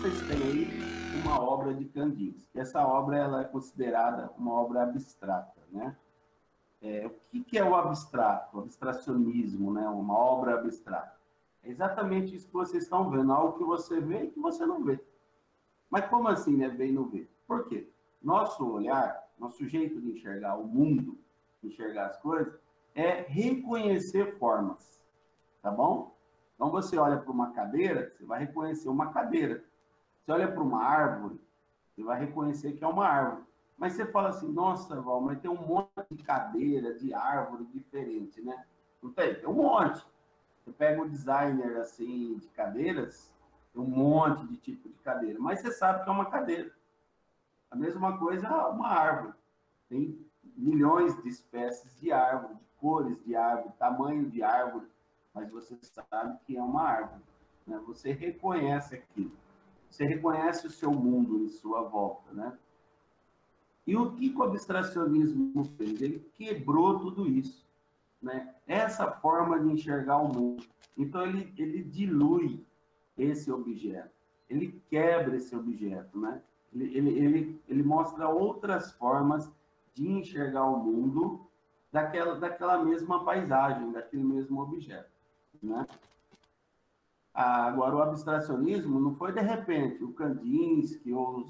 vocês têm aí uma obra de Kandinsky, que essa obra ela é considerada uma obra abstrata, né? O que é o abstrato, o abstracionismo, né? Uma obra abstrata? É exatamente isso que vocês estão vendo, algo que você vê e que você não vê. Mas como assim, né, ver e não ver? Por quê? Nosso olhar, nosso jeito de enxergar o mundo, de enxergar as coisas, é reconhecer formas, tá bom? Então você olha para uma cadeira, você vai reconhecer uma cadeira. Você olha para uma árvore, você vai reconhecer que é uma árvore. Mas você fala assim, nossa, Val, mas tem um monte de cadeira, de árvore diferente, né? Não tem? Tem um monte. Você pega o designer, assim, de cadeiras, tem um monte de tipo de cadeira. Mas você sabe que é uma cadeira. A mesma coisa é uma árvore. Tem milhões de espécies de árvore, de cores de árvore, tamanho de árvore, mas você sabe que é uma árvore, né? Você reconhece aquilo. Você reconhece o seu mundo em sua volta, né? E o que o abstracionismo fez? Ele quebrou tudo isso, né? Essa forma de enxergar o mundo. Então, ele dilui esse objeto, ele quebra esse objeto, né? Ele mostra outras formas de enxergar o mundo daquela mesma paisagem, daquele mesmo objeto, né? Agora, o abstracionismo não foi de repente, o Kandinsky ou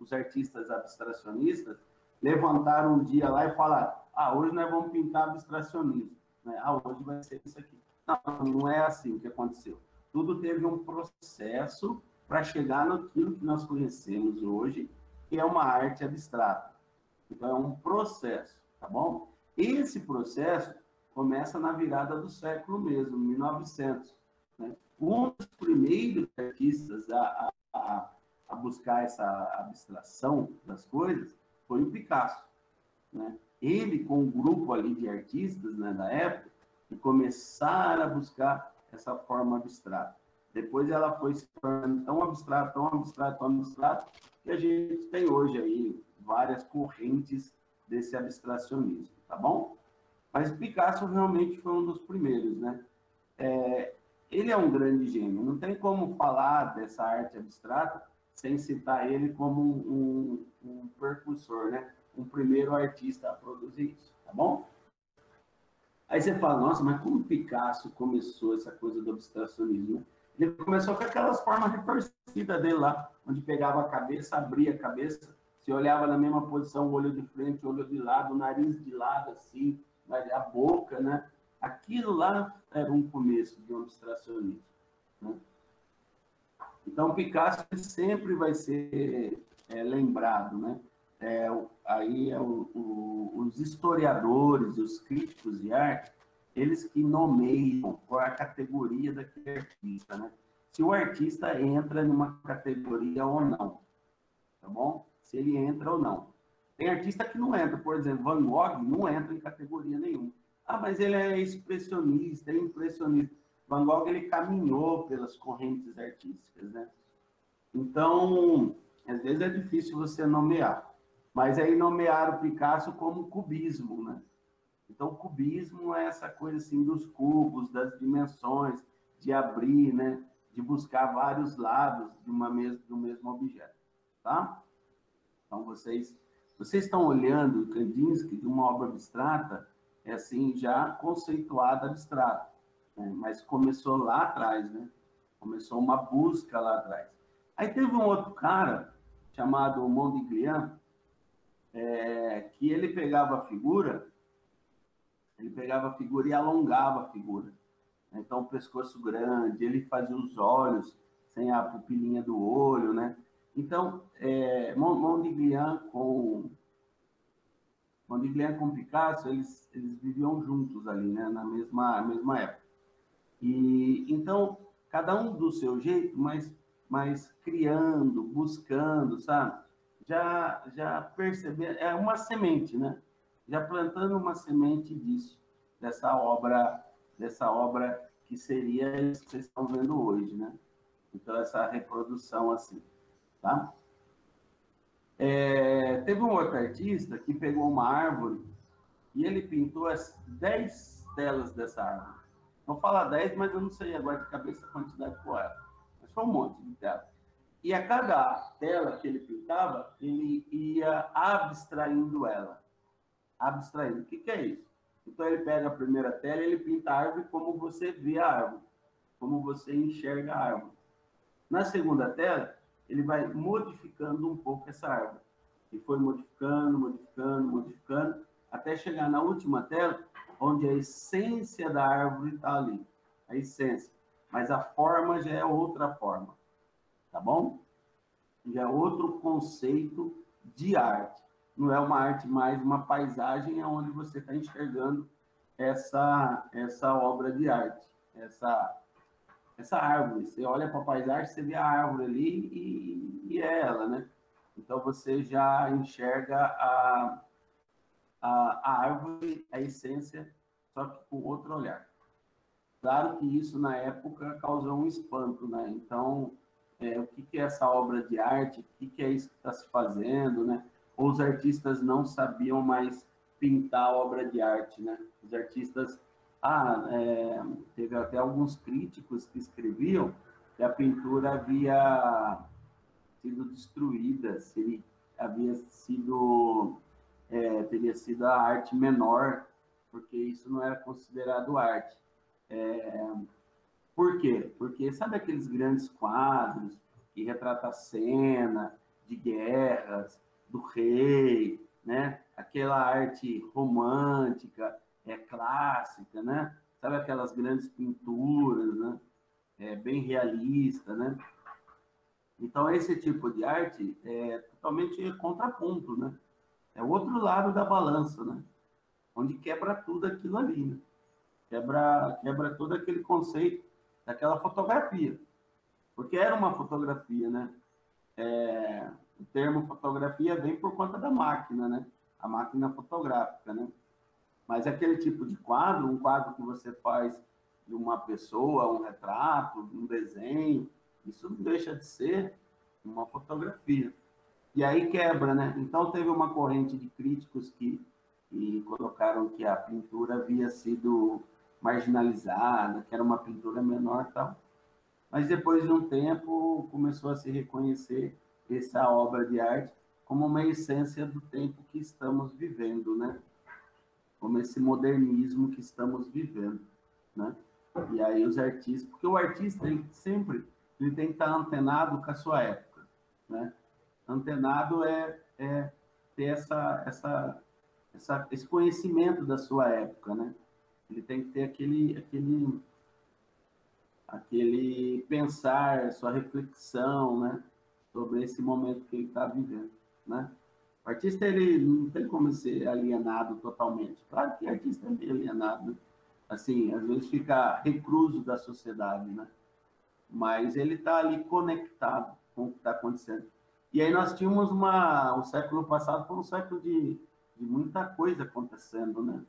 os artistas abstracionistas levantaram um dia lá e falaram, hoje nós vamos pintar abstracionismo, né? Hoje vai ser isso aqui. Não, não é assim o que aconteceu. Tudo teve um processo para chegar naquilo que nós conhecemos hoje, que é uma arte abstrata. Então, é um processo, tá bom? Esse processo começa na virada do século mesmo, 1900. Né? Um dos primeiros artistas a buscar essa abstração das coisas foi o Picasso. Né? Ele, com um grupo ali de artistas, né, da época, que começaram a buscar essa forma abstrata. Depois ela foi se tornando tão abstrata, tão abstrata, tão abstrata, que a gente tem hoje aí várias correntes desse abstracionismo, tá bom? Mas Picasso realmente foi um dos primeiros, né? Ele é um grande gênio, não tem como falar dessa arte abstrata sem citar ele como um precursor, né? Um primeiro artista a produzir isso, tá bom? Aí você fala, nossa, mas como Picasso começou essa coisa do abstracionismo? Ele começou com aquelas formas retorcidas dele lá, onde pegava a cabeça, abria a cabeça, se olhava na mesma posição, olho de frente, olho de lado, nariz de lado, assim, a boca, né? Aquilo lá era um começo de um abstracionismo, né? Então, Picasso sempre vai ser lembrado, né? Aí os historiadores, os críticos de arte, eles que nomeiam qual é a categoria daquele artista, né? Se o artista entra numa categoria ou não, tá bom? Se ele entra ou não. Tem artista que não entra, por exemplo, Van Gogh não entra em categoria nenhuma. Mas ele é expressionista, é impressionista. Van Gogh, ele caminhou pelas correntes artísticas, né? Então, às vezes é difícil você nomear. Mas aí nomearam o Picasso como cubismo, né? Então, o cubismo é essa coisa assim dos cubos, das dimensões, de abrir, né? De buscar vários lados do mesmo objeto, tá? Então, vocês estão olhando o Kandinsky de uma obra abstrata, assim, já conceituada abstrata, né? Mas começou lá atrás, né? Começou uma busca lá atrás. Aí teve um outro cara, chamado Modigliani, que ele pegava a figura e alongava a figura. Então, o pescoço grande, ele fazia os olhos sem a pupilinha do olho, né? Então, Modigliani com Picasso, eles viviam juntos ali, né? Na mesma época. E, então, cada um do seu jeito, mas criando, buscando, sabe? Já perceber, é uma semente, né? Já plantando uma semente disso, dessa obra que seria isso que vocês estão vendo hoje, né? Então, essa reprodução assim, tá? Teve um outro artista que pegou uma árvore e ele pintou as 10 telas dessa árvore. Vou falar 10, mas eu não sei agora de cabeça a quantidade qual era. Mas foi um monte de telas. E a cada tela que ele pintava, ele ia abstraindo ela. Abstraindo. O que que é isso? Então, ele pega a primeira tela e ele pinta a árvore como você vê a árvore, como você enxerga a árvore. Na segunda tela, ele vai modificando um pouco essa árvore. E foi modificando, modificando, modificando, até chegar na última tela, onde a essência da árvore está ali. A essência. Mas a forma já é outra forma. Tá bom? Já é outro conceito de arte. Não é uma arte mais uma paisagem onde você está enxergando essa obra de arte, essa árvore. Você olha para a paisagem, você vê a árvore ali e é ela, né? Então você já enxerga a árvore, a essência, só que com outro olhar. Claro que isso na época causou um espanto, né? Então, o que que é essa obra de arte? O que que é isso que está se fazendo, né? Ou os artistas não sabiam mais pintar a obra de arte, né? Os artistas, teve até alguns críticos que escreviam que a pintura havia sido destruída, se havia sido, teria sido a arte menor, porque isso não era considerado arte. Por quê? Porque sabe aqueles grandes quadros que retratam a cena de guerras, do rei, né? Aquela arte romântica, clássica, né? Sabe aquelas grandes pinturas, né? Bem realista, né? Então, esse tipo de arte é totalmente contraponto, né? É o outro lado da balança, né? Onde quebra tudo aquilo ali, né? Quebra todo aquele conceito daquela fotografia. Porque era uma fotografia, né? O termo fotografia vem por conta da máquina, né? A máquina fotográfica, né? Mas aquele tipo de quadro, um quadro que você faz de uma pessoa, um retrato, um desenho, isso não deixa de ser uma fotografia. E aí quebra, né? Então teve uma corrente de críticos que colocaram que a pintura havia sido marginalizada, que era uma pintura menor e tal. Mas depois de um tempo começou a se reconhecer essa obra de arte como uma essência do tempo que estamos vivendo, né? Como esse modernismo que estamos vivendo, né? E aí os artistas, porque o artista ele tem que estar antenado com a sua época, né? Antenado é ter esse conhecimento da sua época, né? Ele tem que ter aquele pensar, sua reflexão, né? Sobre esse momento que ele está vivendo, né? O artista, ele não tem como ser alienado totalmente. Claro que o artista é meio alienado, né? Assim, às vezes fica recluso da sociedade, né? Mas ele está ali conectado com o que está acontecendo. E aí nós tínhamos o século passado foi um século de muita coisa acontecendo, né?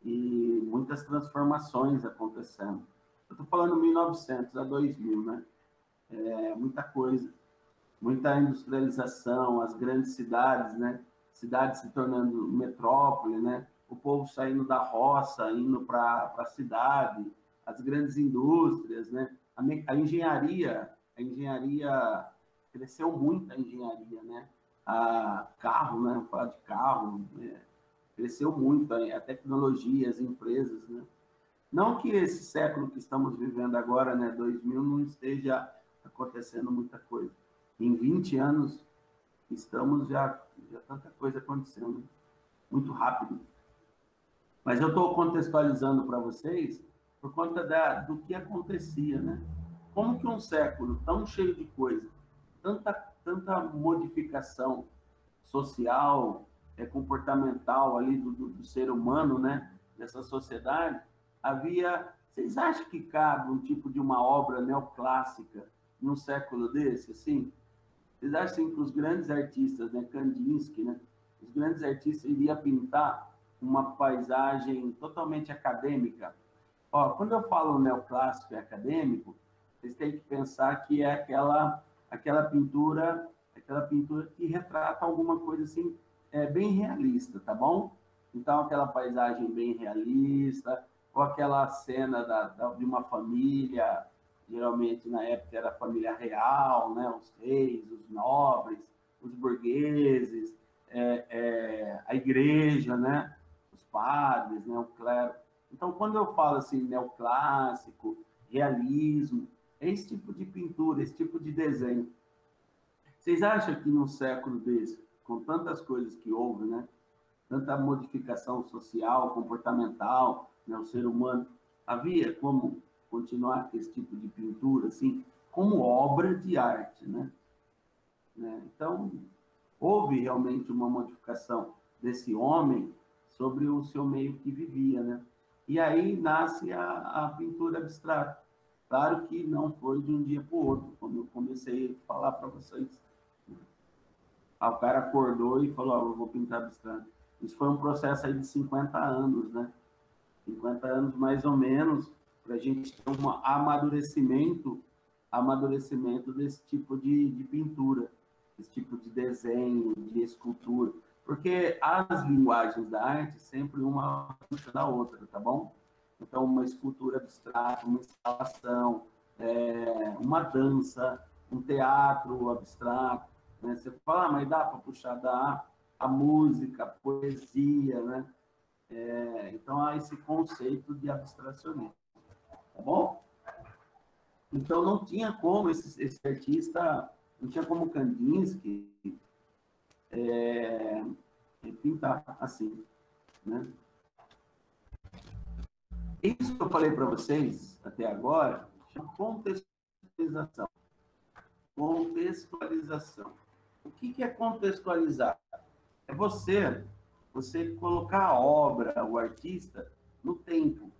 E muitas transformações acontecendo. Eu estou falando 1900 a 2000, né? Muita coisa, muita industrialização, as grandes cidades, né? Cidades se tornando metrópole, né? O povo saindo da roça, indo para a cidade, as grandes indústrias, né? A engenharia cresceu muito, a engenharia, né? A carro, né? Falar de carro, né? Cresceu muito a tecnologia, as empresas, né? Não que esse século que estamos vivendo agora, né, 2000, não esteja acontecendo muita coisa. Em 20 anos, estamos já tanta coisa acontecendo, muito rápido. Mas eu estou contextualizando para vocês por conta do que acontecia, né? Como que um século tão cheio de coisa, tanta, tanta modificação social, comportamental ali do ser humano, né? Dessa sociedade, Vocês acham que cabe um tipo de uma obra neoclássica num século desse, assim? Vocês acham assim, que os grandes artistas, né, Kandinsky, né, os grandes artistas iriam pintar uma paisagem totalmente acadêmica? Ó, quando eu falo neoclássico e acadêmico, vocês têm que pensar que é aquela pintura que retrata alguma coisa assim, bem realista, tá bom? Então, aquela paisagem bem realista, ou aquela cena de uma família geralmente na época era a família real, né? Os reis, os nobres, os burgueses, a igreja, né? Os padres, né? O clero. Então, quando eu falo assim, neoclássico, realismo, é esse tipo de pintura, esse tipo de desenho. Vocês acham que num século desse, com tantas coisas que houve, né? Tanta modificação social, comportamental, né? O ser humano, havia como continuar com esse tipo de pintura, assim, como obra de arte, né? Então, houve realmente uma modificação desse homem sobre o seu meio que vivia, né? E aí nasce a pintura abstrata. Claro que não foi de um dia para o outro, como eu comecei a falar para vocês. O cara acordou e falou, eu vou pintar abstrato. Isso foi um processo aí de 50 anos, né? 50 anos mais ou menos, para a gente ter um amadurecimento desse tipo de pintura, esse tipo de desenho, de escultura. Porque as linguagens da arte, sempre uma puxa da outra, tá bom? Então, uma escultura abstrata, uma instalação, uma dança, um teatro abstrato, né? Você fala, mas dá para puxar a música, a poesia, né? Então, há esse conceito de abstracionismo, tá bom? Então, não tinha como esse artista, não tinha como Kandinsky pintar assim, né? Isso que eu falei para vocês até agora chama contextualização. Contextualização. O que é contextualizar? É você colocar a obra, o artista, no tempo,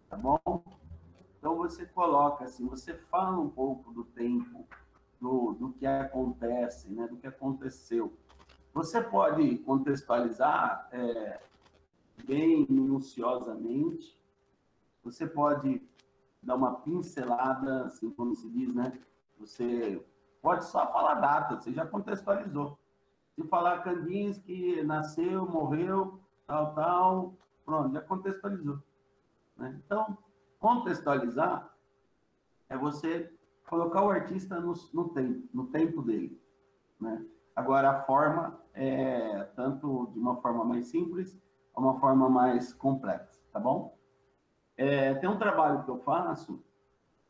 tá bom? Então você coloca assim, você fala um pouco do tempo, do que acontece, né? Do que aconteceu. Você pode contextualizar bem minuciosamente, você pode dar uma pincelada, assim como se diz, né? Você pode só falar data, você já contextualizou. Se falar Kandinsky nasceu, morreu, tal, tal, pronto, já contextualizou, né? Então, contextualizar é você colocar o artista no tempo dele, né? Agora, a forma é tanto de uma forma mais simples a uma forma mais complexa, tá bom? Tem um trabalho que eu faço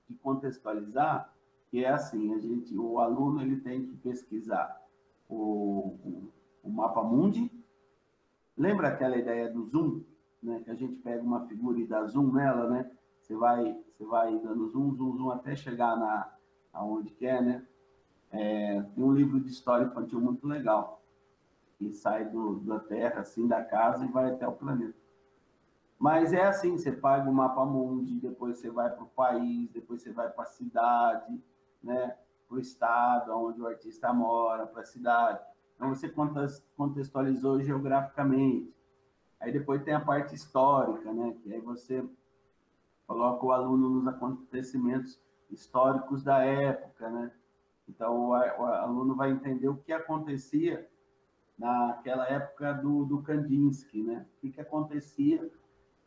de contextualizar, que é assim, o aluno ele tem que pesquisar o mapa mundi. Lembra aquela ideia do zoom, né? Que a gente pega uma figura e dá zoom nela, né? Você vai dando zoom, zoom, zoom até chegar aonde quer, né? Tem um livro de história infantil muito legal, que sai da Terra, assim, da casa e vai até o planeta. Mas é assim, você paga o mapa mundi, depois você vai para o país, depois você vai para a cidade, né? Para o estado onde o artista mora, para a cidade. Então, você contextualizou geograficamente. Aí depois tem a parte histórica, né? Que aí você coloca o aluno nos acontecimentos históricos da época, né? Então, o aluno vai entender o que acontecia naquela época do Kandinsky, né? O que acontecia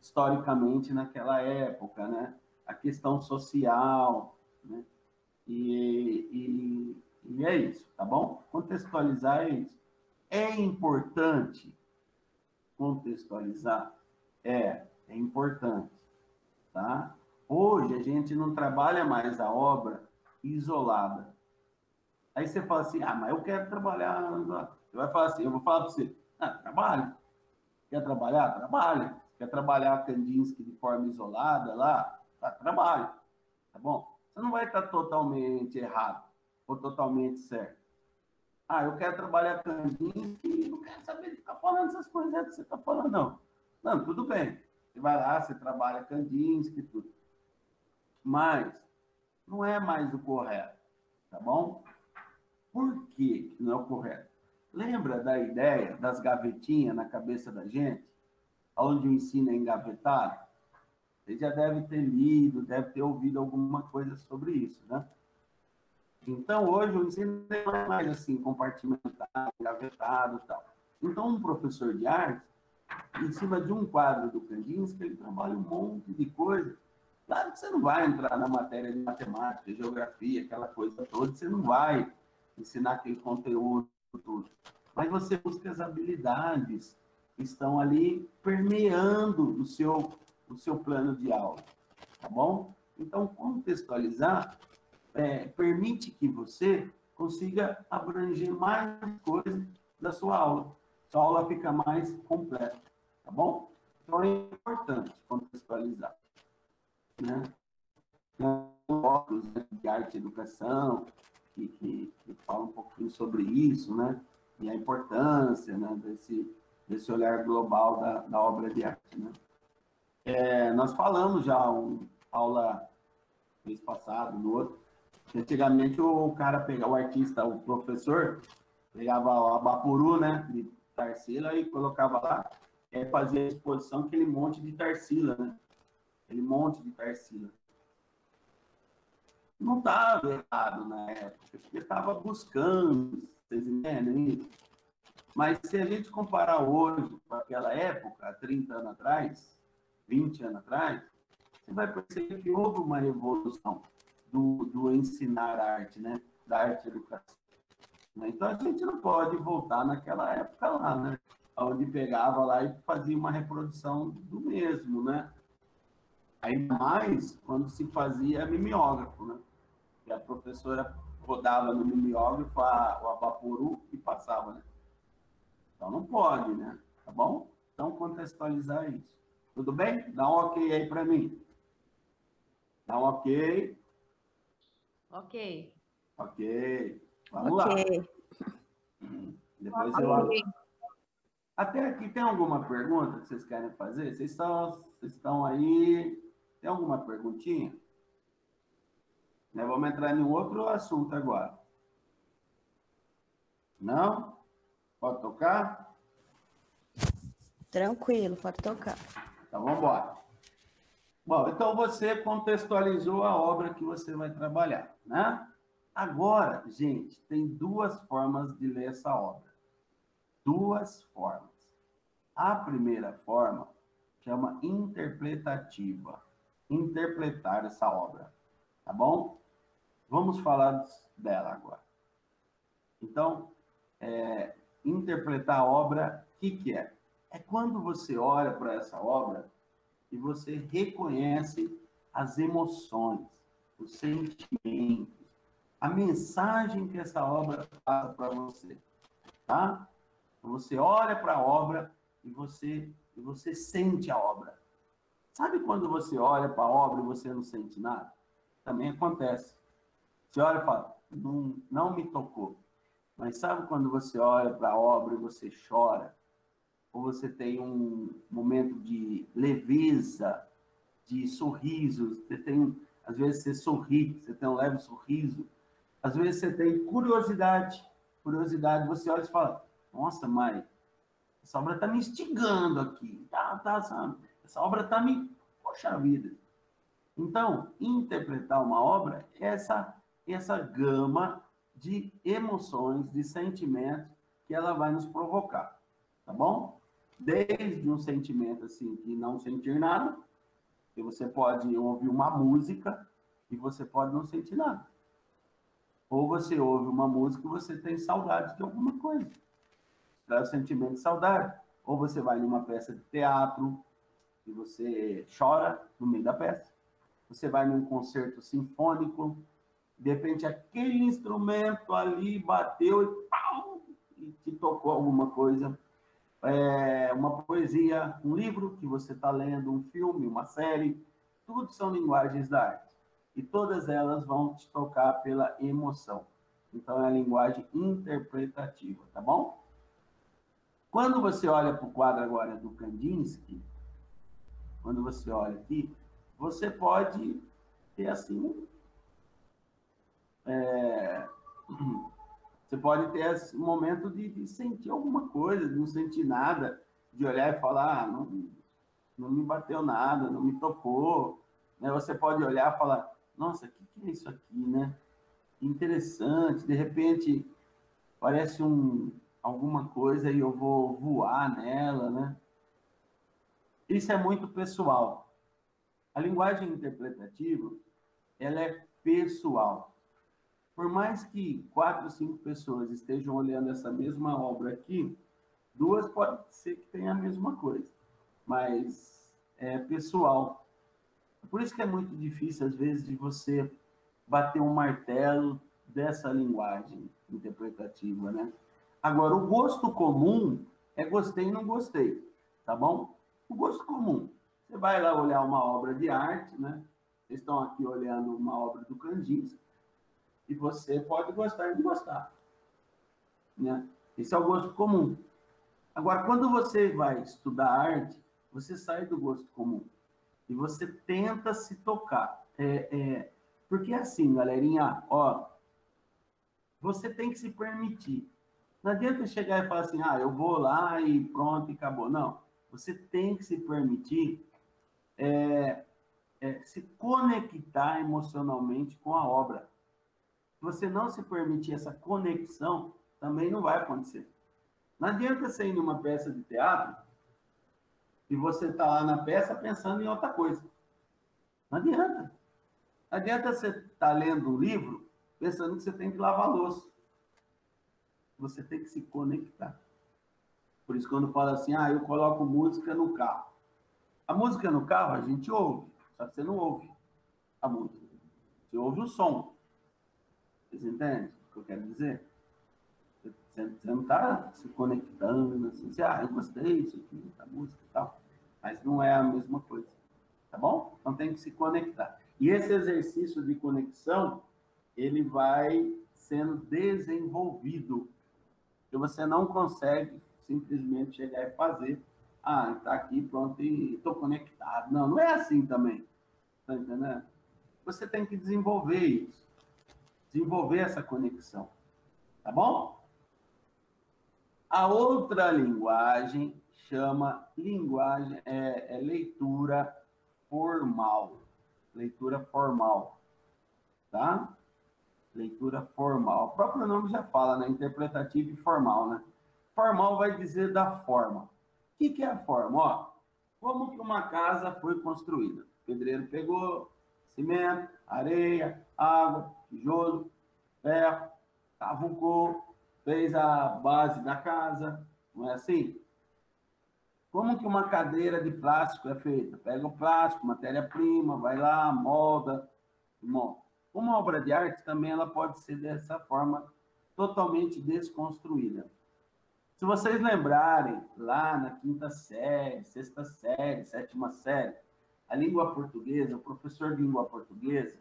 historicamente naquela época, né? A questão social, né? E é isso, tá bom? Contextualizar é isso. É importante contextualizar? É importante, tá? Hoje a gente não trabalha mais a obra isolada. Aí você fala assim, mas eu quero trabalhar. Você vai falar assim, eu vou falar para você, trabalha. Quer trabalhar? Trabalha. Quer trabalhar Kandinsky de forma isolada lá? Trabalha. Tá bom? Você não vai estar totalmente errado ou totalmente certo. Eu quero trabalhar Kandinsky e não quero saber de ficar falando essas coisas que você está falando, não. Não, tudo bem. Você vai lá, você trabalha Kandinsky e tudo. Mas não é mais o correto, tá bom? Por que não é o correto? Lembra da ideia das gavetinhas na cabeça da gente? Onde o ensino é engavetado? Você já deve ter lido, deve ter ouvido alguma coisa sobre isso, né? Então, hoje, o ensino não é mais assim, compartimentado, engavetado e tal. Então, um professor de arte, em cima de um quadro do Kandinsky, ele trabalha um monte de coisa Claro que você não vai entrar na matéria de matemática, geografia, aquela coisa toda, você não vai ensinar aquele conteúdo tudo. Mas você busca as habilidades que estão ali permeando o seu plano de aula, tá bom? Então, contextualizar permite que você consiga abranger mais coisas da sua aula. Sua aula fica mais completa, tá bom? Então, é importante contextualizar, né? Blocos de arte e educação, que fala um pouquinho sobre isso, né? E a importância, né, desse olhar global da obra de arte, né? Nós falamos já aula mês passado, no outro, que antigamente o cara pegava, o artista, o professor, pegava a Bapuru, né, de Tarsila e colocava lá, fazia a exposição aquele monte de Tarsila, né? Aquele monte de Tarsila. Não estava errado na época, porque estava buscando, vocês entendem isso? Mas se a gente comparar hoje com aquela época, há 30 anos atrás, 20 anos atrás, você vai perceber que houve uma evolução do ensinar arte, né? Da arte e educação. Então a gente não pode voltar naquela época lá, né? Onde pegava lá e fazia uma reprodução do mesmo, né? Ainda mais quando se fazia mimeógrafo, né? E a professora rodava no mimeógrafo o Abaporu e passava, né? Então não pode, né? Tá bom? Então contextualizar isso. Tudo bem? Dá um ok aí para mim. Dá um ok. Ok. Ok. Vamos lá. Depois eu... Até aqui, tem alguma pergunta que vocês querem fazer? Vocês estão aí... Tem alguma perguntinha? Vamos entrar em outro assunto agora. Não? Pode tocar? Tranquilo, pode tocar. Então, vamos embora. Bom, então você contextualizou a obra que você vai trabalhar, né? Agora, gente, tem duas formas de ler essa obra. Duas formas. A primeira forma chama interpretativa. Interpretar essa obra, tá bom? Vamos falar dela agora. Então, interpretar a obra, o que é? É quando você olha para essa obra e você reconhece as emoções, os sentimentos, a mensagem que essa obra passa para você, tá? Você olha para a obra e você sente a obra. Sabe quando você olha para a obra e você não sente nada? Também acontece. Você olha e fala, não me tocou. Mas sabe quando você olha para a obra e você chora? Ou você tem um momento de leveza, de sorrisos, às vezes você sorri, você tem um leve sorriso, às vezes você tem curiosidade, você olha e fala, nossa, mãe, essa obra está me instigando aqui, sabe? Essa obra está me, poxa vida. Então, interpretar uma obra é essa gama de emoções, de sentimentos que ela vai nos provocar, tá bom? Desde um sentimento assim de não sentir nada, que você pode ouvir uma música e você pode não sentir nada. Ou você ouve uma música e você tem saudade de alguma coisa. Traz o sentimento de saudade. Ou você vai numa peça de teatro e você chora no meio da peça. Você vai num concerto sinfônico, de repente aquele instrumento ali bateu e pau, e te tocou alguma coisa. Uma poesia, um livro que você está lendo, um filme, uma série, tudo são linguagens da arte. E todas elas vão te tocar pela emoção. Então, é a linguagem interpretativa, tá bom? Quando você olha para o quadro agora do Kandinsky, quando você olha aqui, você pode ter assim... Você pode ter esse momento de sentir alguma coisa, de não sentir nada, de olhar e falar, não me bateu nada, não me tocou. Né? Você pode olhar e falar, nossa, o que é isso aqui, né? Que interessante, de repente parece alguma coisa e eu vou voar nela, né? Isso é muito pessoal, A linguagem interpretativa, ela é pessoal. Por mais que 4 ou 5 pessoas estejam olhando essa mesma obra aqui, 2 pode ser que tenha a mesma coisa, mas é pessoal. Por isso que é muito difícil, às vezes, de você bater um martelo dessa linguagem interpretativa, né? Agora, o gosto comum é gostei e não gostei, tá bom? O gosto comum. Você vai lá olhar uma obra de arte, né? Vocês estão aqui olhando uma obra do Kandinsky, e você pode gostar e não gostar, né? Esse é o gosto comum. Agora, quando você vai estudar arte, você sai do gosto comum e você tenta se tocar. Porque é assim, galerinha, ó, você tem que se permitir. Não adianta chegar e falar assim, ah, eu vou lá e pronto, e acabou. Não, você tem que se permitir se conectar emocionalmente com a obra. Se você não se permitir essa conexão, também não vai acontecer. Não adianta você ir numa peça de teatro e você tá lá na peça pensando em outra coisa. Não adianta. Não adianta você estar lendo um livro pensando que você tem que lavar a louça. Você tem que se conectar. Por isso, quando fala assim, ah, eu coloco música no carro. A música no carro a gente ouve, só que você não ouve a música. Você ouve o som. Vocês entendem o que eu quero dizer? Você não está se conectando, assim, você, ah, eu gostei disso aqui, da música e tal. Mas não é a mesma coisa. Tá bom? Então tem que se conectar. E esse exercício de conexão, ele vai sendo desenvolvido. Porque você não consegue simplesmente chegar e fazer. Ah, está aqui, pronto, e estou conectado. Não, não é assim também. Tá entendendo? Você tem que desenvolver isso. Desenvolver essa conexão. Tá bom? A outra linguagem chama linguagem, leitura formal. Leitura formal. Tá? Leitura formal. O próprio nome já fala, né? Interpretativo e formal, né? Formal vai dizer da forma. O que é a forma? Ó, como que uma casa foi construída? O pedreiro pegou cimento, areia, água, tijolo, ferro, cavucou, fez a base da casa, não é assim? Como que uma cadeira de plástico é feita? Pega o plástico, matéria-prima, vai lá, molda, monta. Uma obra de arte também ela pode ser dessa forma totalmente desconstruída. Se vocês lembrarem, lá na quinta série, sexta série, sétima série, a língua portuguesa, o professor de língua portuguesa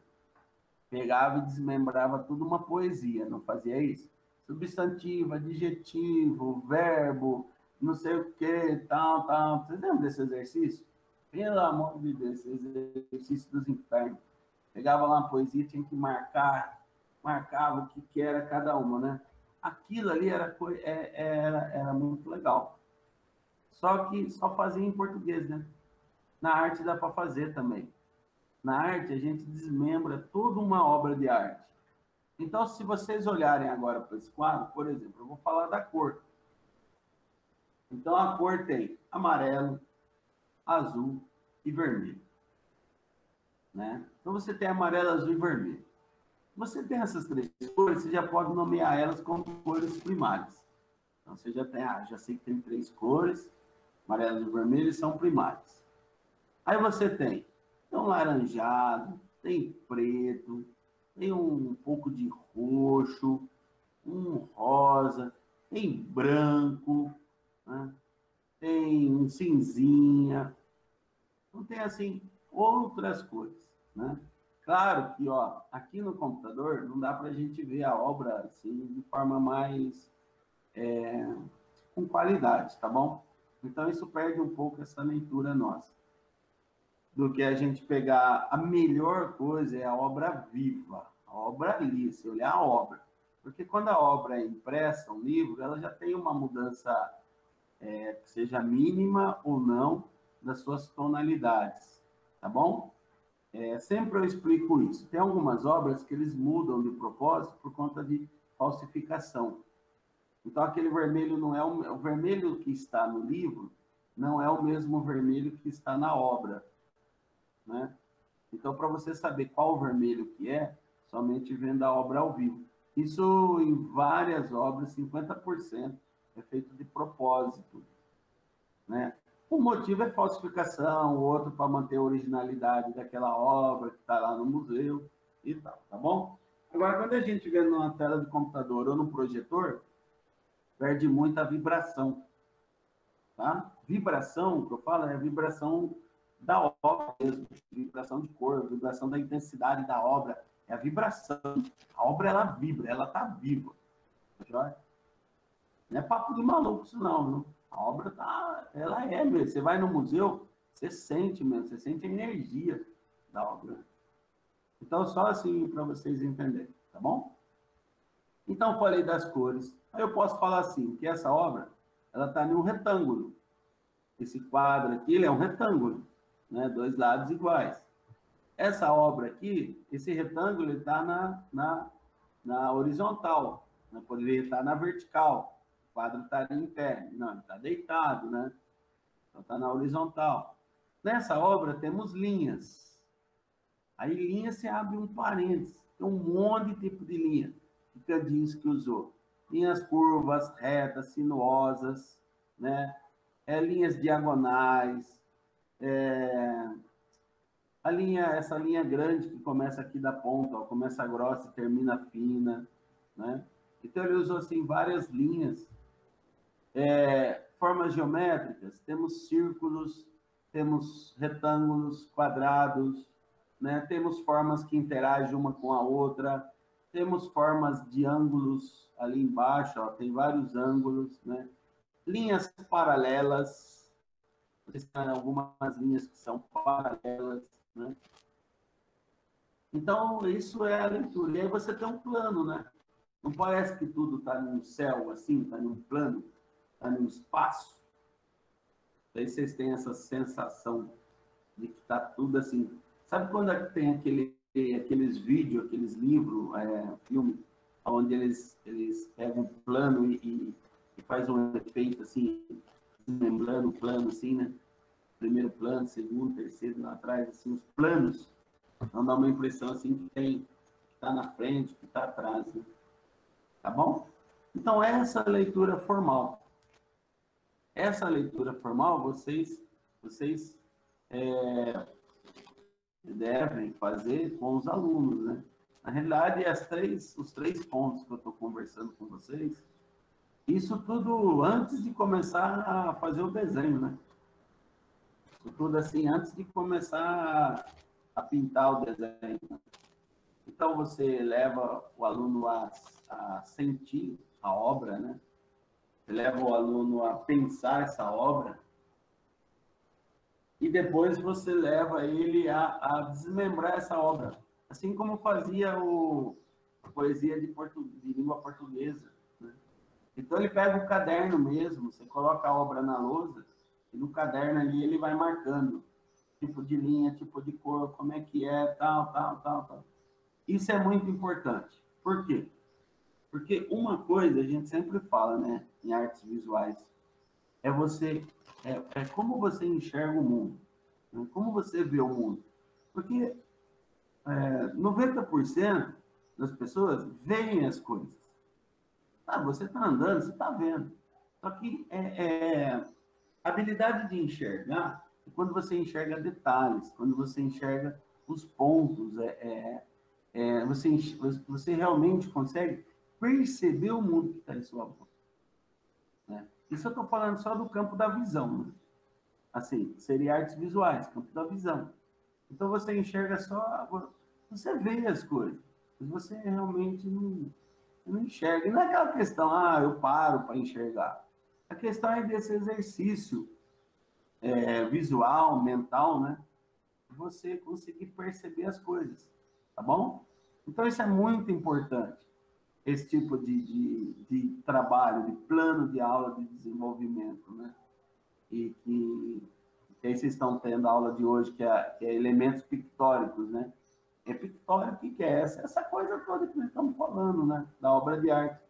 pegava e desmembrava tudo uma poesia, não fazia isso? Substantivo, adjetivo, verbo, não sei o que, tal, tal. Vocês lembram desse exercício? Pelo amor de Deus, esse exercício dos infernos. Pegava lá uma poesia, tinha que marcava o que era cada uma, né? Aquilo ali era muito legal. Só que só fazia em português, né? Na arte dá para fazer também. Na arte, a gente desmembra toda uma obra de arte. Então, se vocês olharem agora para esse quadro, por exemplo, eu vou falar da cor. Então, a cor tem amarelo, azul e vermelho. Né? Então, você tem amarelo, azul e vermelho. Você tem essas 3 cores, você já pode nomear elas como cores primárias. Então, você já tem, já sei que tem 3 cores, amarelo, azul e vermelho, são primárias. Aí você tem laranjado, tem preto, tem um pouco de roxo, um rosa, tem branco, né? Tem um cinzinha. Então tem assim outras cores, né? Claro que ó, aqui no computador não dá para a gente ver a obra assim de forma mais com qualidade, tá bom? Então isso perde um pouco essa leitura nossa. Do que a gente pegar a melhor coisa é a obra viva, a obra ali, se olhar a obra. Porque quando a obra é impressa, um livro, ela já tem uma mudança, seja mínima ou não, das suas tonalidades, tá bom? Sempre eu explico isso. Tem algumas obras que eles mudam de propósito por conta de falsificação. Então, aquele vermelho não é o vermelho que está no livro, não é o mesmo vermelho que está na obra. Né? Então, para você saber qual vermelho que é, somente vendo a obra ao vivo. Isso em várias obras, 50% é feito de propósito, né? Um motivo é falsificação, o outro para manter a originalidade daquela obra que está lá no museu e tal, tá bom? Agora, quando a gente vê numa tela de computador ou no projetor, perde muito a vibração, tá? Vibração, que eu falo, é a vibração da obra mesmo, vibração de cor, vibração da intensidade da obra, é a vibração. A obra, ela vibra, ela está viva, tá? Não é papo de maluco isso não, viu? A obra tá, ela é mesmo. Você vai no museu, você sente mesmo, você sente a energia da obra. Então, só assim para vocês entenderem, tá bom? Então, falei das cores. Aí eu posso falar assim, que essa obra, ela está em um retângulo. Esse quadro aqui, ele é um retângulo, né? Dois lados iguais. Essa obra aqui, esse retângulo, ele está na horizontal, né? Poderia estar na vertical. O quadro está em pé. Não, ele está deitado, né? Então, está na horizontal. Nessa obra, temos linhas. Aí, linha, você abre um parênteses. Tem um monte de tipo de linha que Kandinsky usou. Linhas curvas, retas, sinuosas, né? Linhas diagonais, essa linha grande que começa aqui da ponta, ó, começa grossa e termina fina, né? Então, ele usou, assim, várias linhas. Formas geométricas, temos círculos, temos retângulos, quadrados, né? Temos formas que interagem uma com a outra, temos formas de ângulos ali embaixo, ó, tem vários ângulos, né? Linhas paralelas, vocês têm algumas linhas que são paralelas, né? Então, isso é a leitura. E aí você tem um plano, né? Não parece que tudo está num céu, assim, está num plano, está num espaço. Aí vocês têm essa sensação de que está tudo assim. Sabe quando tem aqueles vídeos, aqueles livros, filme, onde eles pegam um plano e faz um efeito assim, lembrando o plano assim, né? Primeiro plano, segundo, terceiro, lá atrás, assim, os planos. Então dá uma impressão assim que está na frente, que está atrás, né? Tá bom? Então, essa leitura formal. Essa leitura formal, vocês devem fazer com os alunos, né? Na realidade, os três pontos que eu estou conversando com vocês, isso tudo antes de começar a fazer o desenho, né? Isso tudo assim, antes de começar a pintar o desenho. Então, você leva o aluno a sentir a obra, né? Você leva o aluno a pensar essa obra e depois você leva ele a desmembrar essa obra. Assim como fazia a poesia de língua portuguesa, né? Então, ele pega o caderno mesmo, você coloca a obra na lousa e no caderno ali ele vai marcando tipo de linha, tipo de cor, como é que é, tal, tal, tal, tal. Isso é muito importante. Por quê? Porque uma coisa a gente sempre fala, né, em artes visuais, é como você enxerga o mundo, né? Como você vê o mundo. Porque 90% das pessoas veem as coisas. Ah, você está andando, você está vendo. Só que a habilidade de enxergar é quando você enxerga detalhes, quando você enxerga os pontos, você realmente consegue perceber o mundo que está em sua volta, né? Isso eu estou falando só do campo da visão, né? Assim, seria artes visuais, campo da visão. Então você enxerga só, você vê as coisas, mas você realmente não enxerga. E não é aquela questão, eu paro para enxergar. A questão é desse exercício visual, mental, né? Você conseguir perceber as coisas, tá bom? Então isso é muito importante, esse tipo de trabalho, de plano de aula de desenvolvimento, né? Que aí vocês estão tendo a aula de hoje, que é elementos pictóricos, né? Pictórico, o que é essa coisa toda que nós estamos falando, né? Da obra de arte,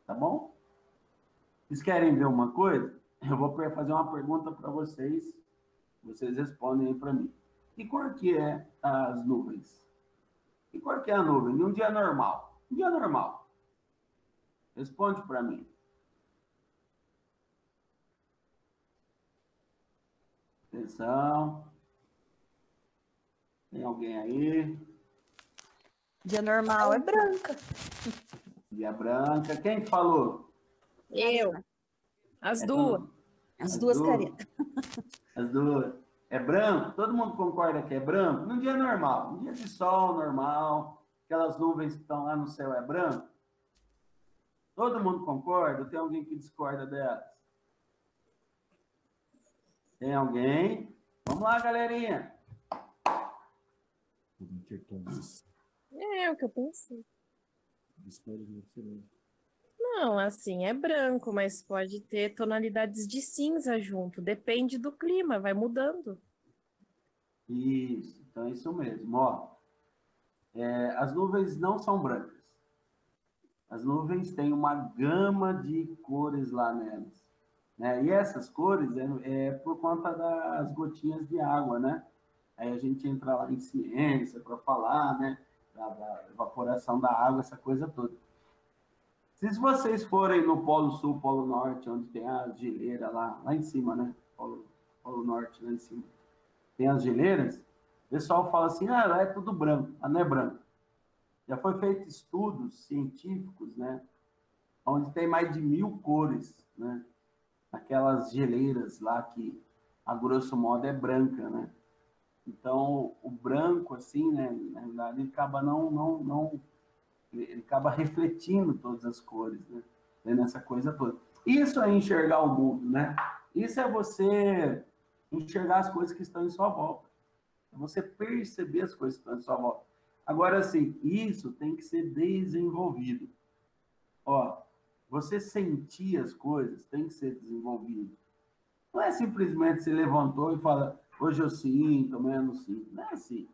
tá bom? Vocês querem ver uma coisa? Eu vou fazer uma pergunta para vocês respondem aí para mim. Que cor que é as nuvens? Que cor que é a nuvem? Num dia normal. Um dia normal. Responde para mim. Atenção. Tem alguém aí? Dia normal é branca. Dia branca. Quem que falou? Eu. As duas. As duas caretas. As duas. É branco? Todo mundo concorda que é branco? Num dia normal. Um dia de sol normal. Aquelas nuvens que estão lá no céu é branco? Todo mundo concorda? Tem alguém que discorda delas? Tem alguém? Vamos lá, galerinha. É o que eu pensei. Não, assim, é branco, mas pode ter tonalidades de cinza junto. Depende do clima, vai mudando. Isso, então é isso mesmo. Ó, as nuvens não são brancas. As nuvens têm uma gama de cores lá nelas. Né? E essas cores é por conta das gotinhas de água, né? Aí a gente entra lá em ciência para falar, né? Da evaporação da água, essa coisa toda. Se vocês forem no Polo Sul, Polo Norte, onde tem a geleira lá em cima, né? Polo Norte, lá em cima. Tem as geleiras, o pessoal fala assim, lá é tudo branco, não é branco. Já foi feito estudos científicos, né? Onde tem mais de 1000 cores, né? Aquelas geleiras lá que, a grosso modo, é branca, né? Então, o branco, assim, né? Na verdade, ele acaba ele acaba refletindo todas as cores, né? Vendo essa coisa toda. Isso é enxergar o mundo, né? Isso é você enxergar as coisas que estão em sua volta. É você perceber as coisas que estão em sua volta. Agora, assim, isso tem que ser desenvolvido. Ó, você sentir as coisas tem que ser desenvolvido. Não é simplesmente você levantou e fala, hoje eu sinto, amanhã eu não sinto. Não é assim.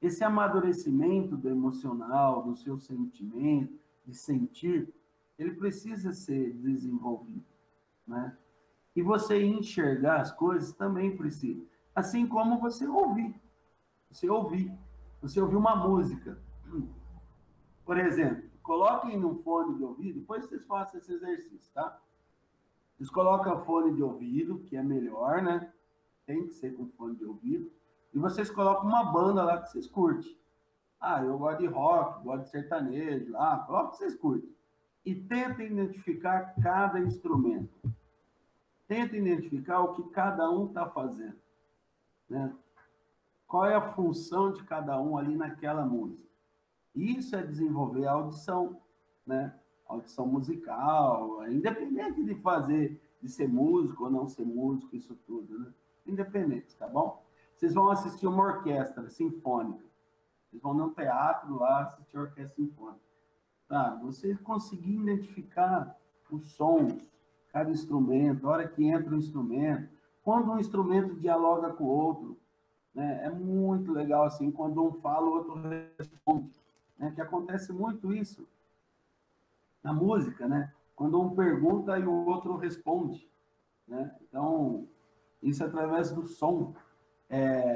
Esse amadurecimento do emocional, do seu sentimento, de sentir, ele precisa ser desenvolvido, né? E você enxergar as coisas também precisa. Assim como você ouvir. Você ouvir uma música. Por exemplo, coloquem no fone de ouvido, depois vocês façam esse exercício, tá? Vocês colocam fone de ouvido, que é melhor, né? Tem que ser com fone de ouvido. E vocês colocam uma banda lá que vocês curtem. Eu gosto de rock, gosto de sertanejo. Coloca o que vocês curtem. E tentem identificar cada instrumento. Tentem identificar o que cada um está fazendo, né? Qual é a função de cada um ali naquela música. Isso é desenvolver a audição, né? Audição musical, independente de ser músico ou não ser músico, isso tudo, né? Independente, tá bom? Vocês vão assistir uma orquestra sinfônica. Vocês vão no teatro lá assistir a orquestra sinfônica. Tá? Você conseguir identificar os sons, cada instrumento, a hora que entra o instrumento, quando um instrumento dialoga com o outro, né? É muito legal assim, quando um fala, o outro responde, né? Que acontece muito isso na música, né? Quando um pergunta e o outro responde, né? Então, isso é através do som.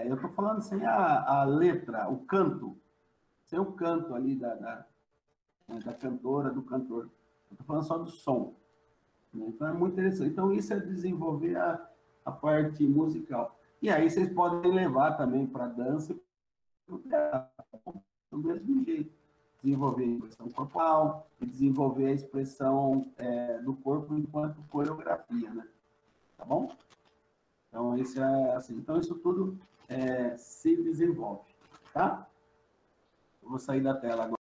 Eu estou falando sem a letra, o canto, sem o canto ali da cantora, do cantor. Eu estou falando só do som. Né? Então, é muito interessante. Então, isso é desenvolver a parte musical. E aí, vocês podem levar também para a dança do mesmo jeito. Desenvolver a expressão corporal e desenvolver a expressão do corpo enquanto coreografia, né? Tá bom? Então, isso é assim. Então, isso tudo se desenvolve, tá? Eu vou sair da tela agora.